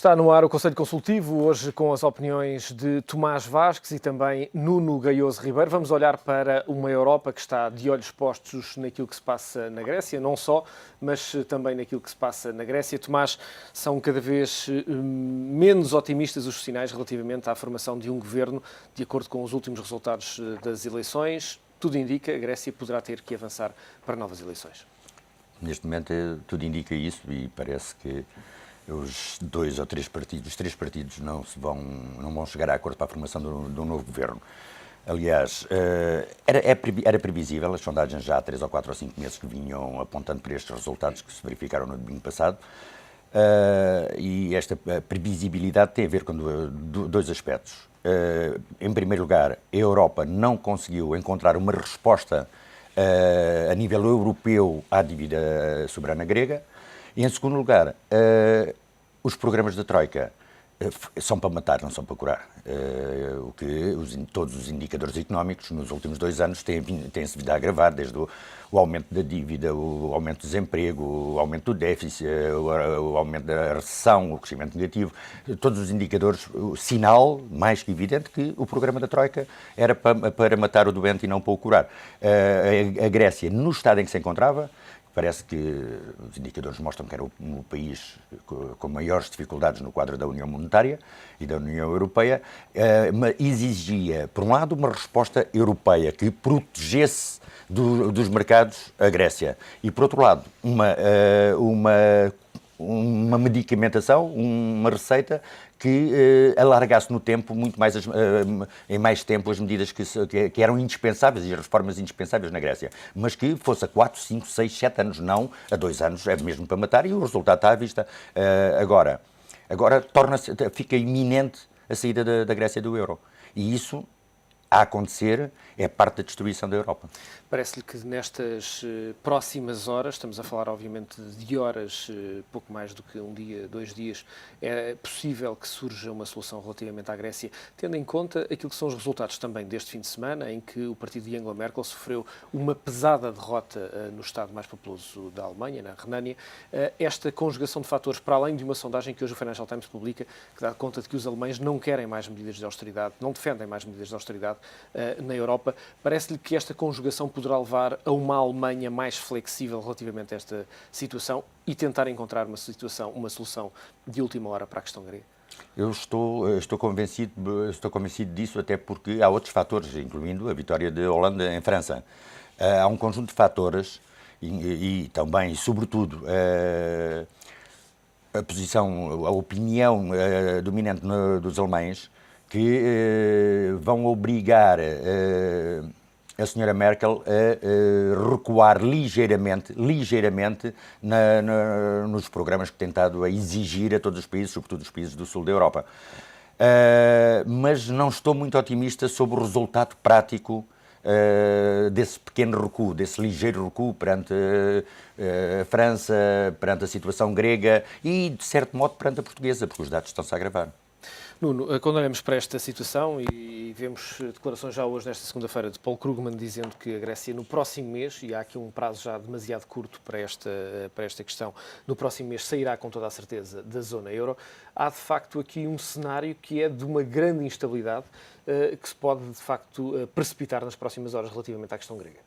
Está no ar o Conselho Consultivo, hoje com as opiniões de Tomás Vasques e também Nuno Gaioso Ribeiro. Vamos olhar para uma Europa que está de olhos postos naquilo que se passa na Grécia, não só, mas também naquilo que se passa na Grécia. Tomás, são cada vez menos otimistas os sinais relativamente à formação de um governo, de acordo com os últimos resultados das eleições. Tudo indica que a Grécia poderá ter que avançar para novas eleições. Neste momento tudo indica isso e parece que os três partidos não vão chegar a acordo para a formação de um novo governo. Aliás, era previsível, as sondagens já há 3 ou 4 ou 5 meses que vinham apontando para estes resultados que se verificaram no domingo passado, e esta previsibilidade tem a ver com dois aspectos. Em primeiro lugar, a Europa não conseguiu encontrar uma resposta a nível europeu à dívida soberana grega. E, em segundo lugar, os programas da Troika são para matar, não são para curar. Todos os indicadores económicos nos últimos 2 anos têm-se vindo a agravar, desde o aumento da dívida, o aumento do desemprego, o aumento do déficit, o aumento da recessão, o crescimento negativo. Todos os indicadores, o sinal mais que evidente que o programa da Troika era para matar o doente e não para o curar. A Grécia, no estado em que se encontrava, parece que os indicadores mostram que era o país com maiores dificuldades no quadro da União Monetária e da União Europeia, exigia, por um lado, uma resposta europeia que protegesse dos mercados a Grécia e, por outro lado, uma medicamentação, uma receita que alargasse no tempo muito mais em mais tempo as medidas que eram indispensáveis e as reformas indispensáveis na Grécia, mas que fosse a 4, 5, 6, 7 anos, não a 2 anos, é mesmo para matar, e o resultado está à vista. Agora fica iminente a saída da Grécia do euro, e isso, a acontecer, é parte da destruição da Europa. Parece-lhe que nestas próximas horas, estamos a falar obviamente de horas, pouco mais do que um dia, 2 dias, é possível que surja uma solução relativamente à Grécia, tendo em conta aquilo que são os resultados também deste fim de semana, em que o partido de Angela Merkel sofreu uma pesada derrota no estado mais populoso da Alemanha, na Renânia. Esta conjugação de fatores, para além de uma sondagem que hoje o Financial Times publica, que dá conta de que os alemães não querem mais medidas de austeridade, não defendem mais medidas de austeridade na Europa, parece-lhe que esta conjugação poderá levar a uma Alemanha mais flexível relativamente a esta situação e tentar encontrar uma solução de última hora para a questão grega? Eu estou convencido disso, até porque há outros fatores, incluindo a vitória de Holanda em França. Há um conjunto de fatores e também, e sobretudo, a opinião dominante dos alemães que vão obrigar a senhora Merkel a recuar ligeiramente nos programas que tem estado a exigir a todos os países, sobretudo os países do sul da Europa. Mas não estou muito otimista sobre o resultado prático desse pequeno recuo, desse ligeiro recuo perante a França, perante a situação grega e, de certo modo, perante a portuguesa, porque os dados estão-se a agravar. Nuno, quando olhamos para esta situação e vemos declarações já hoje, nesta segunda-feira, de Paul Krugman dizendo que a Grécia no próximo mês, e há aqui um prazo já demasiado curto para esta questão, no próximo mês sairá com toda a certeza da zona euro, há de facto aqui um cenário que é de uma grande instabilidade que se pode de facto precipitar nas próximas horas relativamente à questão grega.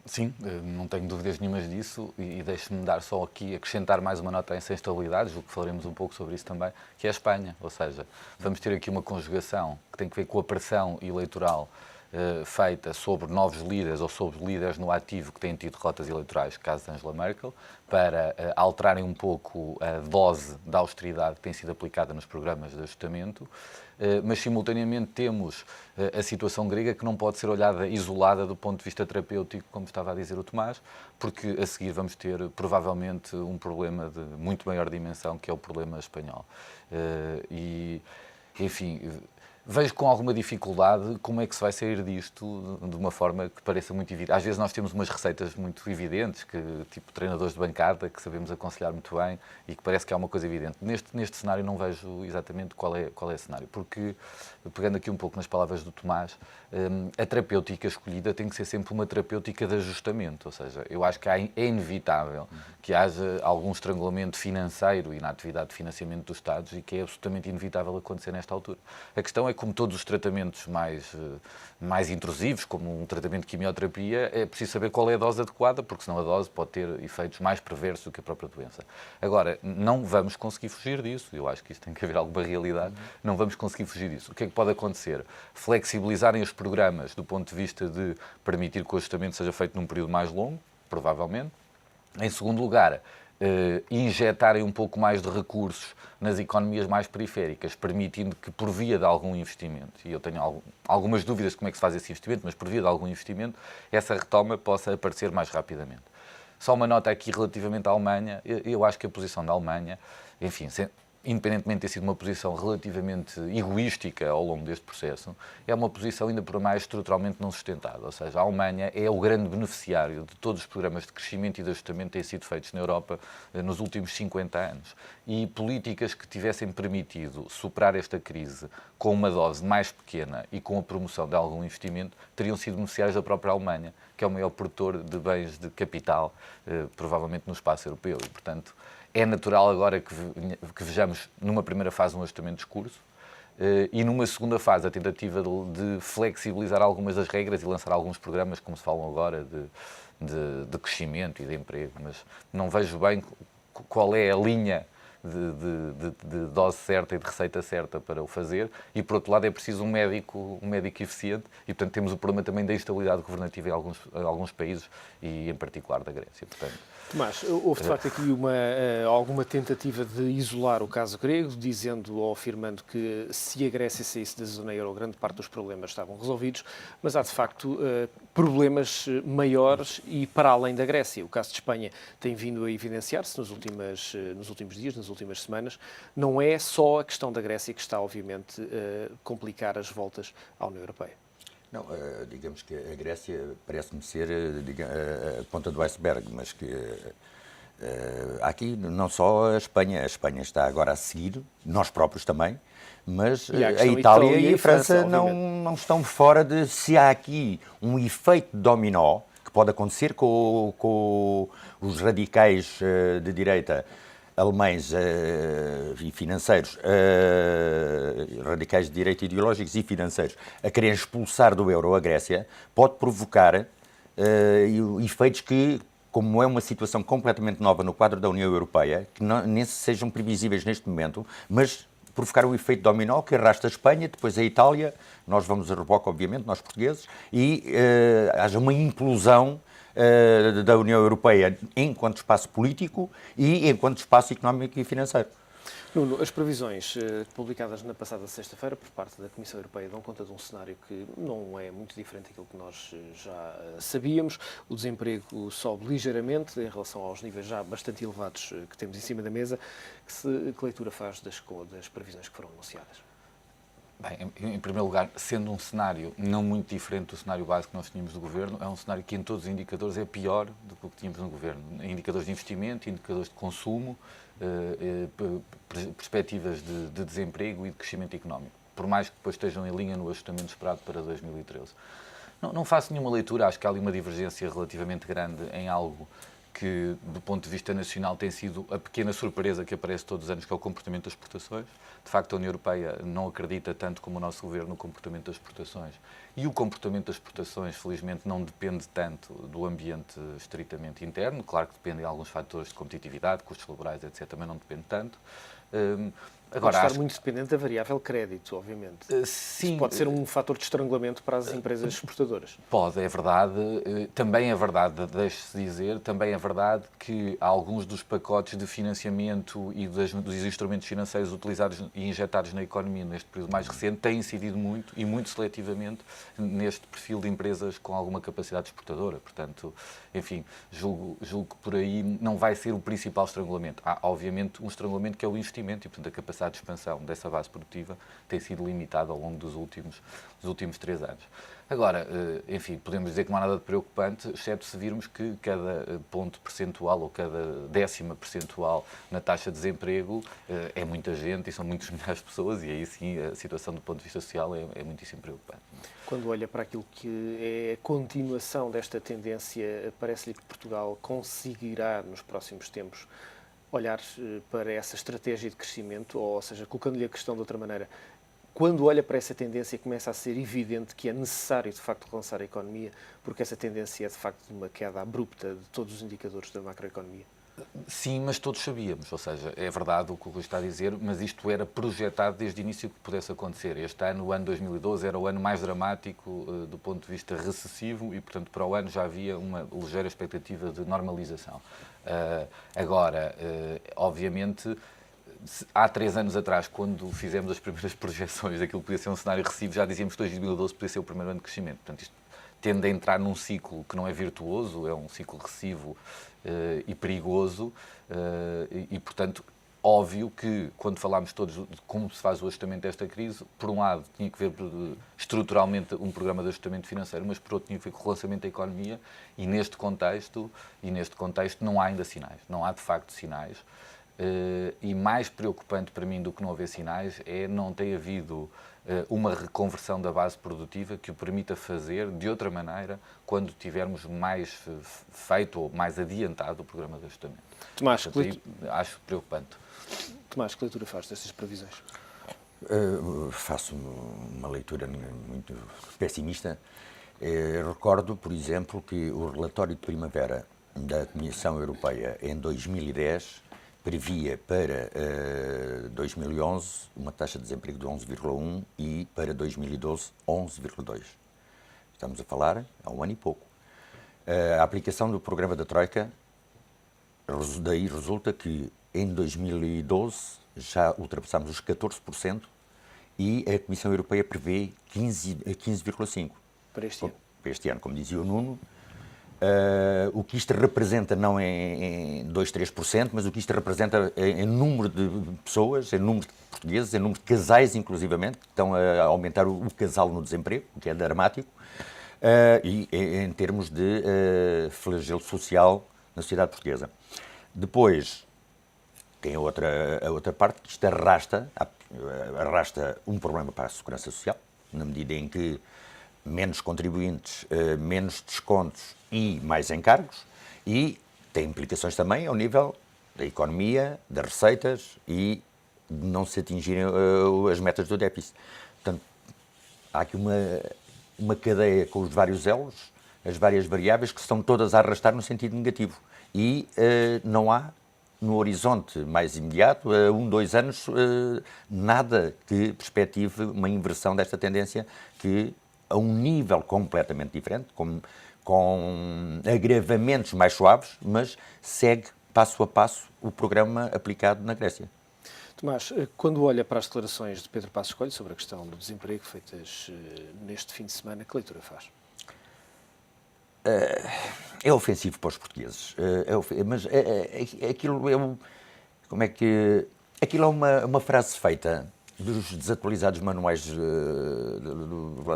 Sim, não tenho dúvidas nenhumas disso e deixe-me dar só aqui, acrescentar mais uma nota em instabilidades, o que falaremos um pouco sobre isso também, que é a Espanha. Ou seja, vamos ter aqui uma conjugação que tem que ver com a pressão eleitoral feita sobre novos líderes ou sobre líderes no ativo que têm tido derrotas eleitorais, caso de Angela Merkel, para alterarem um pouco a dose da austeridade que tem sido aplicada nos programas de ajustamento. Mas simultaneamente temos a situação grega que não pode ser olhada isolada do ponto de vista terapêutico, como estava a dizer o Tomás, porque a seguir vamos ter provavelmente um problema de muito maior dimensão, que é o problema espanhol. Enfim, vejo com alguma dificuldade como é que se vai sair disto de uma forma que pareça muito evidente. Às vezes nós temos umas receitas muito evidentes, tipo treinadores de bancada, que sabemos aconselhar muito bem e que parece que há uma coisa evidente. Neste cenário não vejo exatamente qual é o cenário, porque, pegando aqui um pouco nas palavras do Tomás, a terapêutica escolhida tem que ser sempre uma terapêutica de ajustamento, ou seja, eu acho que é inevitável que haja algum estrangulamento financeiro e na atividade de financiamento dos Estados e que é absolutamente inevitável acontecer nesta altura. A questão é que, como todos os tratamentos mais intrusivos, como um tratamento de quimioterapia, é preciso saber qual é a dose adequada, porque senão a dose pode ter efeitos mais perversos do que a própria doença. Agora, não vamos conseguir fugir disso, eu acho que isto tem que haver alguma realidade, não vamos conseguir fugir disso. O que é que pode acontecer? Flexibilizarem os programas do ponto de vista de permitir que o ajustamento seja feito num período mais longo, provavelmente. Em segundo lugar, injetarem um pouco mais de recursos nas economias mais periféricas, permitindo que, por via de algum investimento, e eu tenho algumas dúvidas de como é que se faz esse investimento, mas por via de algum investimento, essa retoma possa aparecer mais rapidamente. Só uma nota aqui relativamente à Alemanha. Eu acho que a posição da Alemanha, enfim, independentemente de ter sido uma posição relativamente egoística ao longo deste processo, é uma posição ainda por mais estruturalmente não sustentada. Ou seja, a Alemanha é o grande beneficiário de todos os programas de crescimento e de ajustamento que têm sido feitos na Europa nos últimos 50 anos. E políticas que tivessem permitido superar esta crise com uma dose mais pequena e com a promoção de algum investimento, teriam sido beneficiários da própria Alemanha, que é o maior produtor de bens de capital, provavelmente no espaço europeu. E, portanto, é natural agora que vejamos, numa primeira fase, um ajustamento de curso e, numa segunda fase, a tentativa de flexibilizar algumas das regras e lançar alguns programas, como se falam agora, de crescimento e de emprego. Mas não vejo bem qual é a linha de dose certa e de receita certa para o fazer, e por outro lado é preciso um médico eficiente, e portanto temos o problema também da instabilidade governativa em alguns países e em particular da Grécia. Portanto, Tomás, houve de facto aqui alguma tentativa de isolar o caso grego, dizendo ou afirmando que se a Grécia saísse da zona euro, grande parte dos problemas estavam resolvidos, mas há de facto problemas maiores e para além da Grécia. O caso de Espanha tem vindo a evidenciar-se nos últimos dias, nas últimas semanas. Não é só a questão da Grécia que está, obviamente, a complicar as voltas à União Europeia. Não, digamos que a Grécia parece-me ser a ponta do iceberg, mas que há aqui não só a Espanha está agora a seguir, nós próprios também, mas a Itália e a França não estão fora de se há aqui um efeito dominó que pode acontecer com os radicais de direita alemães e financeiros, radicais de direita ideológicos e financeiros, a quererem expulsar do euro a Grécia, pode provocar efeitos que, como é uma situação completamente nova no quadro da União Europeia, que nem sejam previsíveis neste momento, mas provocar um efeito dominó que arrasta a Espanha, depois a Itália, nós vamos a reboque, obviamente, nós portugueses, e haja uma implosão da União Europeia enquanto espaço político e enquanto espaço económico e financeiro. Nuno, as previsões publicadas na passada sexta-feira por parte da Comissão Europeia dão conta de um cenário que não é muito diferente daquilo que nós já sabíamos. O desemprego sobe ligeiramente em relação aos níveis já bastante elevados que temos em cima da mesa. Que leitura faz das previsões que foram anunciadas? Bem, em primeiro lugar, sendo um cenário não muito diferente do cenário básico que nós tínhamos do Governo, é um cenário que em todos os indicadores é pior do que o que tínhamos no Governo. Indicadores de investimento, indicadores de consumo, perspectivas de desemprego e de crescimento económico, por mais que depois estejam em linha no ajustamento esperado para 2013. Não faço nenhuma leitura, acho que há ali uma divergência relativamente grande em algo que, do ponto de vista nacional, tem sido a pequena surpresa que aparece todos os anos, que é o comportamento das exportações. De facto, a União Europeia não acredita tanto como o nosso Governo no comportamento das exportações. E o comportamento das exportações, felizmente, não depende tanto do ambiente estritamente interno. Claro que depende de alguns fatores de competitividade, custos laborais, etc., mas não depende tanto. Agora, pode estar muito dependente da variável crédito, obviamente. Sim. Isso pode ser um fator de estrangulamento para as empresas exportadoras. Pode, é verdade. Também é verdade, deixe-se dizer, também é verdade que alguns dos pacotes de financiamento e dos instrumentos financeiros utilizados e injetados na economia neste período mais recente têm incidido muito e muito seletivamente neste perfil de empresas com alguma capacidade exportadora. Portanto, enfim, julgo que por aí não vai ser o principal estrangulamento. Há, obviamente, um estrangulamento que é o investimento e, portanto, a capacidade capacidade de expansão dessa base produtiva tem sido limitada ao longo dos últimos 3 anos. Agora, enfim, podemos dizer que não há nada de preocupante, exceto se virmos que cada ponto percentual ou cada décima percentual na taxa de desemprego é muita gente e são muitos milhares de pessoas, e aí sim a situação do ponto de vista social é muitíssimo preocupante. Quando olha para aquilo que é a continuação desta tendência, parece-lhe que Portugal conseguirá, nos próximos tempos, olhar para essa estratégia de crescimento, ou seja, colocando-lhe a questão de outra maneira, quando olha para essa tendência começa a ser evidente que é necessário, de facto, relançar a economia, porque essa tendência é, de facto, de uma queda abrupta de todos os indicadores da macroeconomia? Sim, mas todos sabíamos, ou seja, é verdade o que o Rui está a dizer, mas isto era projetado desde o início que pudesse acontecer. Este ano, o ano 2012, era o ano mais dramático do ponto de vista recessivo e, portanto, para o ano já havia uma ligeira expectativa de normalização. Agora, obviamente, há 3 anos atrás, quando fizemos as primeiras projeções daquilo que podia ser um cenário recessivo, já dizíamos que 2012 podia ser o primeiro ano de crescimento. Portanto, isto tende a entrar num ciclo que não é virtuoso, é um ciclo recessivo e perigoso e, portanto, óbvio que, quando falámos todos de como se faz o ajustamento desta crise, por um lado tinha que ver estruturalmente um programa de ajustamento financeiro, mas por outro tinha que ver com o relançamento da economia e neste contexto não há ainda sinais, não há de facto sinais. E mais preocupante para mim do que não haver sinais é não ter havido uma reconversão da base produtiva que o permita fazer de outra maneira quando tivermos mais feito ou mais adiantado o programa de ajustamento. Tomás, portanto, acho preocupante. Tomás, que leitura faz destas previsões? Faço uma leitura muito pessimista. Recordo, por exemplo, que o relatório de primavera da Comissão Europeia em 2010 previa para 2011 uma taxa de desemprego de 11,1 e para 2012 11,2. Estamos a falar há um ano e pouco. A aplicação do programa da Troika, daí resulta que em 2012 já ultrapassámos os 14% e a Comissão Europeia prevê 15,5%. Para este ano? Para este ano, como dizia o Nuno. O que isto representa não é em 2, 3%, mas o que isto representa em número de pessoas, em número de portugueses, em número de casais, inclusivamente, que estão a aumentar o casal no desemprego, o que é dramático, e em termos de flagelo social na sociedade portuguesa. Depois, tem a outra parte, que isto arrasta um problema para a segurança social, na medida em que menos contribuintes, menos descontos e mais encargos, e tem implicações também ao nível da economia, das receitas e de não se atingirem as metas do déficit. Portanto, há aqui uma cadeia com os vários elos, as várias variáveis que estão todas a arrastar no sentido negativo. E não há, no horizonte mais imediato, 1, 2 anos, nada que perspective uma inversão desta tendência que, a um nível completamente diferente, com agravamentos mais suaves, mas segue passo a passo o programa aplicado na Grécia. Tomás, quando olha para as declarações de Pedro Passos Coelho sobre a questão do desemprego feitas neste fim de semana, que leitura faz? É ofensivo para os portugueses, mas aquilo é como é que aquilo é uma frase feita dos desatualizados manuais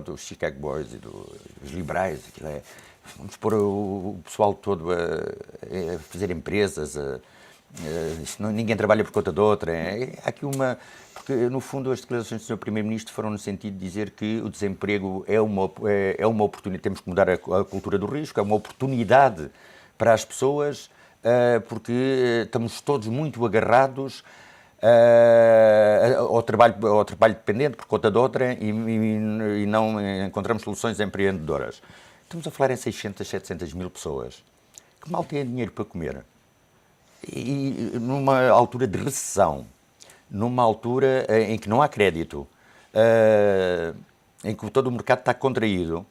dos Chicago Boys e dos liberais. Aquilo é, vamos pôr o pessoal todo a fazer empresas, ninguém trabalha por conta de outra. Há aqui porque no fundo as declarações do Sr. Primeiro-Ministro foram no sentido de dizer que o desemprego é uma oportunidade, temos que mudar a cultura do risco, é uma oportunidade para as pessoas, porque estamos todos muito agarrados ao trabalho dependente por conta de outra e não encontramos soluções empreendedoras. Estamos a falar em 600, 700 mil pessoas que mal têm dinheiro para comer e numa altura de recessão, numa altura em que não há crédito, em que todo o mercado está contraído.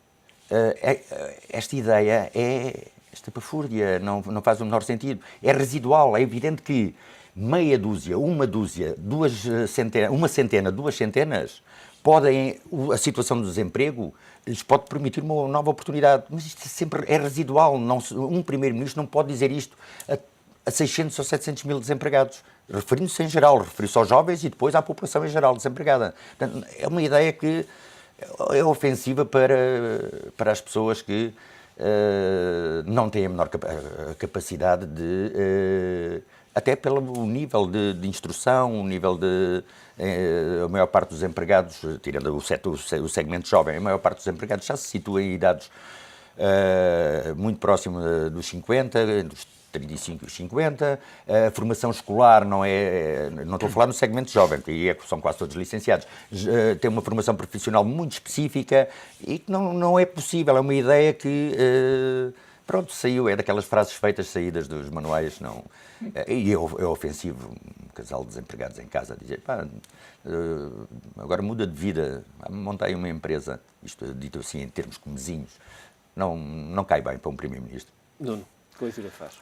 Esta ideia é estapafúrdia, não faz o menor sentido. É residual, é evidente que meia dúzia, uma dúzia, uma centena, duas centenas, a situação do desemprego lhes pode permitir uma nova oportunidade. Mas isto sempre é residual. Um primeiro-ministro não pode dizer isto a 600 ou 700 mil desempregados, referindo-se em geral, referindo-se aos jovens e depois à população em geral desempregada. Portanto, é uma ideia que é ofensiva para as pessoas que não têm a menor capacidade de, até pelo nível de instrução, o nível de... a maior parte dos empregados, tirando o segmento jovem, a maior parte dos empregados já se situa em idades muito próximo dos 50, dos 35 e 50, a formação escolar não estou a falar no segmento jovem, porque aí são quase todos licenciados, tem uma formação profissional muito específica e que não é possível, é uma ideia que, pronto, saiu, é daquelas frases feitas, saídas dos manuais, não, e é ofensivo um casal de desempregados em casa dizer, pá, agora muda de vida, montei uma empresa, isto dito assim em termos comezinhos, não cai bem para um primeiro-ministro. Nuno, que leitura faz?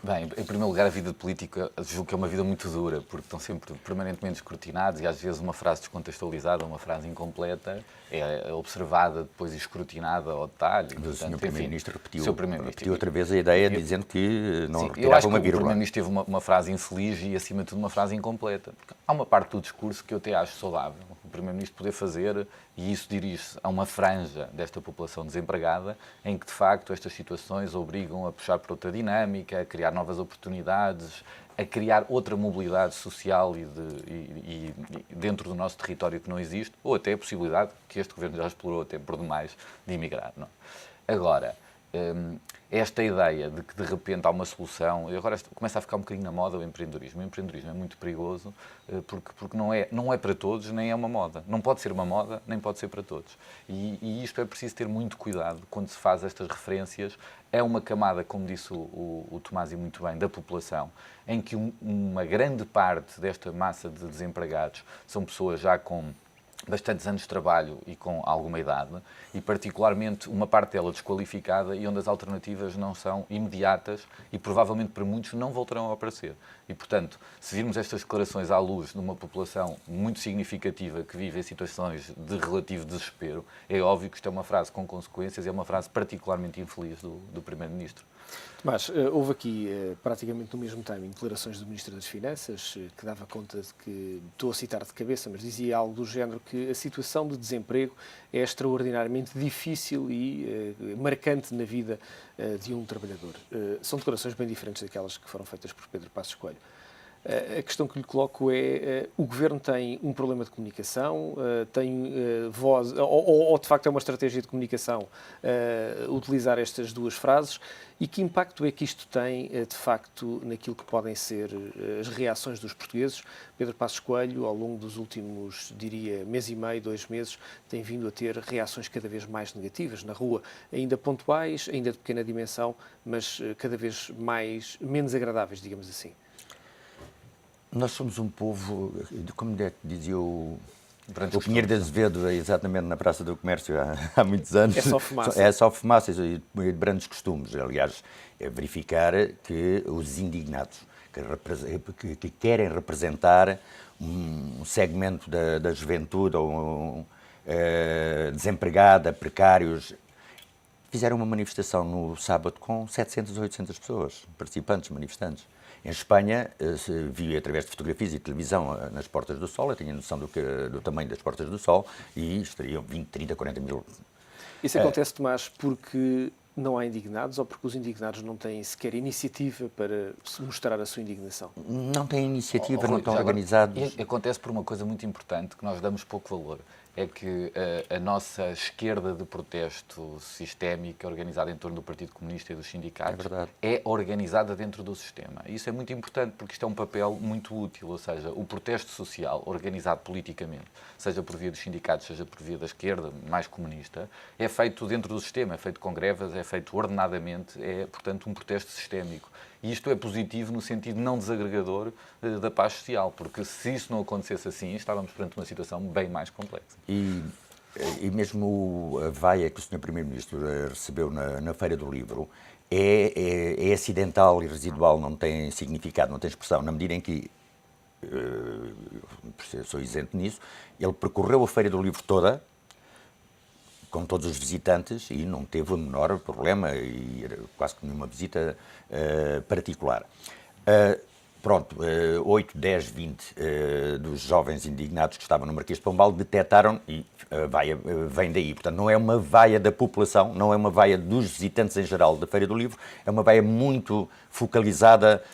Bem, em primeiro lugar, a vida política julgo que é uma vida muito dura, porque estão sempre permanentemente escrutinados e às vezes uma frase descontextualizada, uma frase incompleta, é observada depois e escrutinada ao detalhe. Mas o Sr. Primeiro-Ministro repetiu outra vez a ideia, dizendo que não retirava uma vírgula. O Primeiro-Ministro teve uma frase infeliz e, acima de tudo, uma frase incompleta. Porque há uma parte do discurso que eu até acho saudável. O Primeiro-Ministro poder fazer, e isso dirige-se a uma franja desta população desempregada, em que, de facto, estas situações obrigam a puxar para outra dinâmica, a criar novas oportunidades, a criar outra mobilidade social e dentro do nosso território que não existe, ou até a possibilidade, que este Governo já explorou até por demais, de emigrar. Não? Agora, esta ideia de que de repente há uma solução, e agora começa a ficar um bocadinho na moda o empreendedorismo. O empreendedorismo é muito perigoso porque não é para todos, nem é uma moda. Não pode ser uma moda, nem pode ser para todos. E isto é preciso ter muito cuidado quando se faz estas referências. É uma camada, como disse o Tomás e muito bem, da população, em que uma grande parte desta massa de desempregados são pessoas já com bastantes anos de trabalho e com alguma idade, e particularmente uma parte dela desqualificada e onde as alternativas não são imediatas e provavelmente para muitos não voltarão a aparecer. E, portanto, se virmos estas declarações à luz de uma população muito significativa que vive em situações de relativo desespero, é óbvio que isto é uma frase com consequências e é uma frase particularmente infeliz do Primeiro-Ministro. Tomás, houve aqui, praticamente no mesmo timing, declarações do Ministro das Finanças, que dava conta de que, estou a citar de cabeça, mas dizia algo do género que a situação de desemprego é extraordinariamente difícil e marcante na vida de um trabalhador. São declarações bem diferentes daquelas que foram feitas por Pedro Passos Coelho. A questão que lhe coloco é, o Governo tem um problema de comunicação, tem voz, ou de facto é uma estratégia de comunicação utilizar estas duas frases, e que impacto é que isto tem, de facto, naquilo que podem ser as reações dos portugueses? Pedro Passos Coelho, ao longo dos últimos, diria, mês e meio, 2 meses, tem vindo a ter reações cada vez mais negativas na rua, ainda pontuais, ainda de pequena dimensão, mas cada vez menos agradáveis, digamos assim. Nós somos um povo, como dizia o Pinheiro de Azevedo, exatamente na Praça do Comércio há muitos anos. É só fumaça. É só fumaça e de brandos costumes. Aliás, é verificar que os indignados, que querem representar um segmento da juventude ou desempregada, precários, fizeram uma manifestação no sábado com 700 ou 800 pessoas, participantes, manifestantes. Em Espanha, vi através de fotografias e televisão nas Portas do Sol, eu tinha noção do tamanho das Portas do Sol, e estariam 20, 30, 40 mil. Isso acontece, Tomás, porque não há indignados ou porque os indignados não têm sequer iniciativa para mostrar a sua indignação? Não têm iniciativa, não estão organizados. Acontece por uma coisa muito importante que nós damos pouco valor. É que a nossa esquerda de protesto sistémica, organizada em torno do Partido Comunista e dos sindicatos, é organizada dentro do sistema. E isso é muito importante porque isto é um papel muito útil, ou seja, o protesto social organizado politicamente, seja por via dos sindicatos, seja por via da esquerda mais comunista, é feito dentro do sistema, é feito com greves, é feito ordenadamente, é, portanto, um protesto sistémico. E isto é positivo no sentido não desagregador da paz social, porque se isso não acontecesse assim, estávamos perante uma situação bem mais complexa. E mesmo a vaia que o Sr. Primeiro-Ministro recebeu na Feira do Livro é acidental e residual, não tem significado, não tem expressão, na medida em que, sou isento nisso, ele percorreu a Feira do Livro toda, com todos os visitantes, e não teve o menor problema, e quase que nenhuma visita particular. Pronto, 8, 10, 20 dos jovens indignados que estavam no Marquês de Pombal detectaram, e a vaia vem daí. Portanto, não é uma vaia da população, não é uma vaia dos visitantes em geral da Feira do Livro, é uma vaia muito focalizada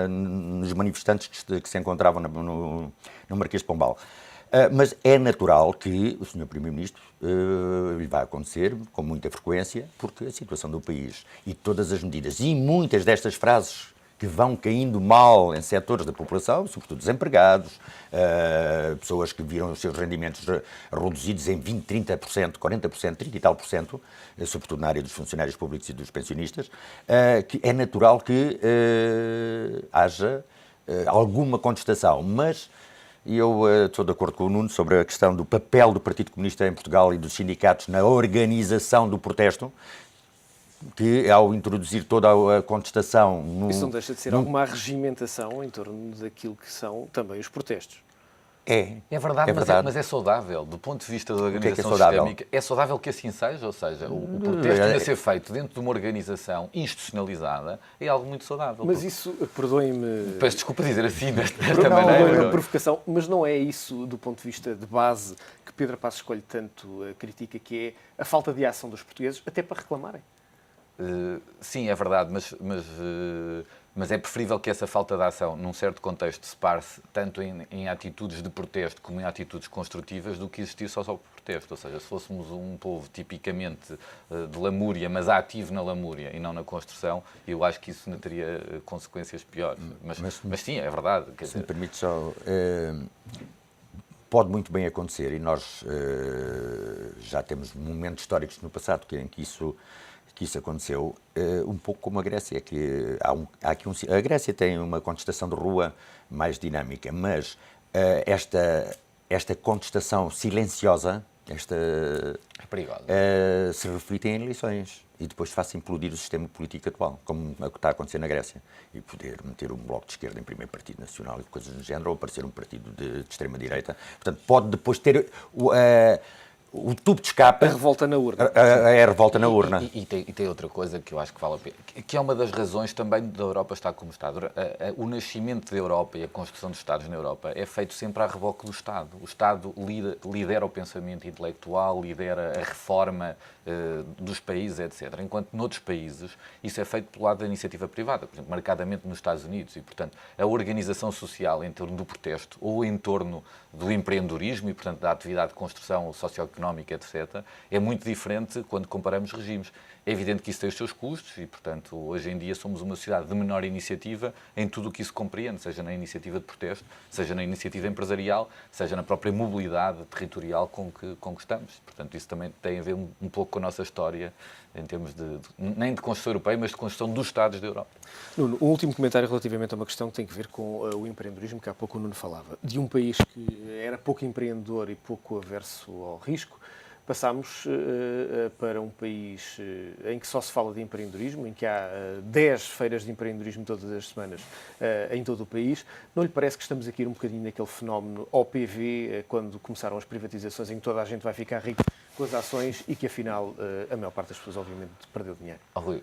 nos manifestantes que se encontravam no Marquês de Pombal. Mas é natural que o Sr. Primeiro-Ministro lhe vai acontecer com muita frequência, porque a situação do país e todas as medidas e muitas destas frases que vão caindo mal em setores da população, sobretudo desempregados, pessoas que viram os seus rendimentos reduzidos em 20%, 30%, 40%, 30 e tal por cento, sobretudo na área dos funcionários públicos e dos pensionistas, que é natural que haja alguma contestação, mas eu estou de acordo com o Nuno sobre a questão do papel do Partido Comunista em Portugal e dos sindicatos na organização do protesto, que ao introduzir toda a contestação... Isso não deixa de ser alguma regimentação em torno daquilo que são também os protestos. É verdade, mas é saudável. Do ponto de vista da organização sistémica, é saudável que assim seja, ou seja, o protesto ainda ser feito dentro de uma organização institucionalizada é algo muito saudável. Mas isso, perdoem-me... Peço desculpa dizer assim, desta Não, maneira. é uma provocação, mas não é isso, do ponto de vista de base, que Pedro Passos Coelho tanto critica, que é a falta de ação dos portugueses, até para reclamarem. Sim, é verdade, mas é preferível que essa falta de ação, num certo contexto, se passe tanto em atitudes de protesto como em atitudes construtivas do que existir só o protesto. Ou seja, se fôssemos um povo tipicamente de lamúria, mas ativo na lamúria e não na construção, eu acho que isso não teria consequências piores. Mas sim, é verdade. Se me permite só... Pode muito bem acontecer, e nós já temos momentos históricos no passado em que isso aconteceu, um pouco como a Grécia, que a Grécia tem uma contestação de rua mais dinâmica, mas esta contestação silenciosa, é perigosa. Se reflete em eleições e depois faz implodir o sistema político atual, como é o que está a acontecer na Grécia, e poder meter um bloco de esquerda em primeiro partido nacional e coisas do género, ou aparecer um partido de extrema-direita. Portanto, pode depois ter o tubo de escape... A revolta na urna. É a revolta na urna. E tem outra coisa que eu acho que vale a pena, que é uma das razões também da Europa estar como está. O nascimento da Europa e a construção dos Estados na Europa é feito sempre à reboque do Estado. O Estado lidera o pensamento intelectual, lidera a reforma dos países, etc. Enquanto noutros países isso é feito pelo lado da iniciativa privada, por exemplo, marcadamente nos Estados Unidos. E, portanto, a organização social em torno do protesto ou em torno do empreendedorismo e, portanto, da atividade de construção socioeconómica, etc., é muito diferente quando comparamos regimes. É evidente que isso tem os seus custos e, portanto, hoje em dia somos uma sociedade de menor iniciativa em tudo o que isso compreende, seja na iniciativa de protesto, seja na iniciativa empresarial, seja na própria mobilidade territorial com que conquistamos. Portanto, isso também tem a ver um pouco com a nossa história, em termos nem de construção europeia, mas de construção dos Estados da Europa. Nuno, um último comentário relativamente a uma questão que tem a ver com o empreendedorismo, que há pouco o Nuno falava. De um país que era pouco empreendedor e pouco averso ao risco, passámos para um país em que só se fala de empreendedorismo, em que há 10 feiras de empreendedorismo todas as semanas em todo o país. Não lhe parece que estamos aqui um bocadinho naquele fenómeno OPV, quando começaram as privatizações, em que toda a gente vai ficar rico com as ações e que, afinal, a maior parte das pessoas, obviamente, perdeu dinheiro? Rui,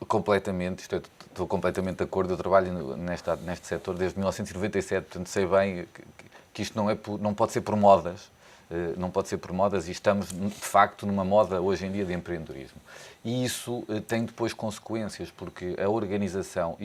completamente, estou completamente de acordo. Eu trabalho neste setor desde 1997, portanto sei bem que isto não pode ser por modas. Não pode ser por modas e estamos, de facto, numa moda hoje em dia de empreendedorismo. E isso tem depois consequências, porque a organização,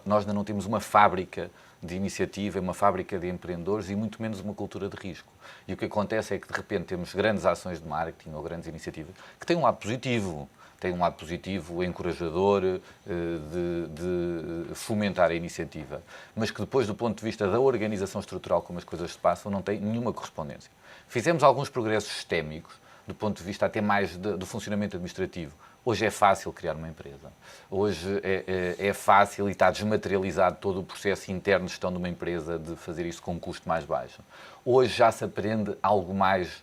nós ainda não temos uma fábrica de iniciativa, uma fábrica de empreendedores e muito menos uma cultura de risco. E o que acontece é que, de repente, temos grandes ações de marketing ou grandes iniciativas que têm um lado positivo. Tem um lado positivo, encorajador, de fomentar a iniciativa, mas que depois, do ponto de vista da organização estrutural como as coisas se passam, não tem nenhuma correspondência. Fizemos alguns progressos sistémicos, do ponto de vista até mais do funcionamento administrativo. Hoje é fácil criar uma empresa. Hoje é fácil e está desmaterializado todo o processo interno de gestão de uma empresa, de fazer isso com um custo mais baixo. Hoje já se aprende algo mais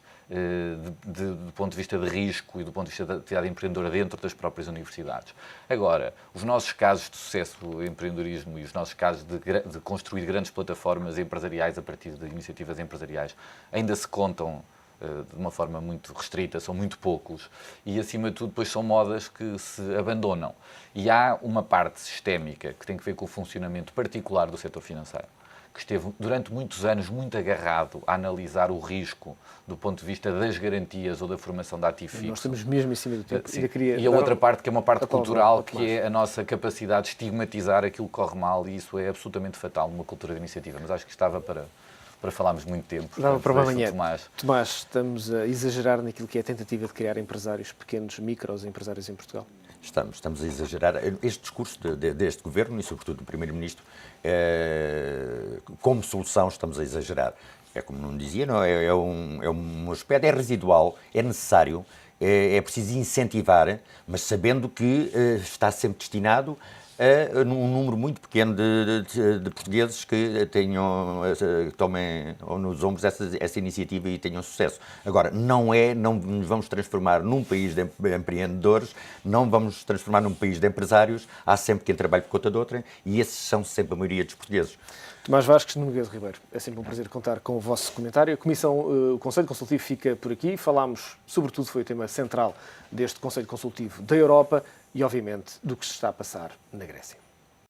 do ponto de vista de risco e do ponto de vista da atividade empreendedora dentro das próprias universidades. Agora, os nossos casos de sucesso do empreendedorismo e os nossos casos de construir grandes plataformas empresariais a partir de iniciativas empresariais ainda se contam de uma forma muito restrita, são muito poucos, e acima de tudo depois são modas que se abandonam. E há uma parte sistémica que tem que ver com o funcionamento particular do setor financeiro, que esteve durante muitos anos muito agarrado a analisar o risco do ponto de vista das garantias ou da formação de ativo fixo. Nós estamos mesmo em cima do tempo. Sim. E a outra parte, que é uma parte cultural, que é a nossa capacidade de estigmatizar aquilo que corre mal, e isso é absolutamente fatal numa cultura de iniciativa. Mas acho que estava para falarmos muito tempo. Dava para amanhã. Tomás, estamos a exagerar naquilo que é a tentativa de criar empresários pequenos, micros empresários em Portugal. Estamos a exagerar. Este discurso deste governo e, sobretudo, do Primeiro-Ministro, como solução, estamos a exagerar. É como não dizia, não, é um aspecto, é residual, é necessário, é preciso incentivar, mas sabendo que está sempre destinado a um número muito pequeno de portugueses que tomem nos ombros essa iniciativa e tenham sucesso. Agora, não nos vamos transformar num país de empreendedores, não vamos transformar num país de empresários, há sempre quem trabalhe por conta de outra, e esses são sempre a maioria dos portugueses. Tomás Vasques, Nuno Nogueira Ribeiro, é sempre um prazer contar com o vosso comentário. O Conselho Consultivo fica por aqui. Falámos, sobretudo, foi o tema central deste Conselho Consultivo da Europa e, obviamente, do que se está a passar na Grécia.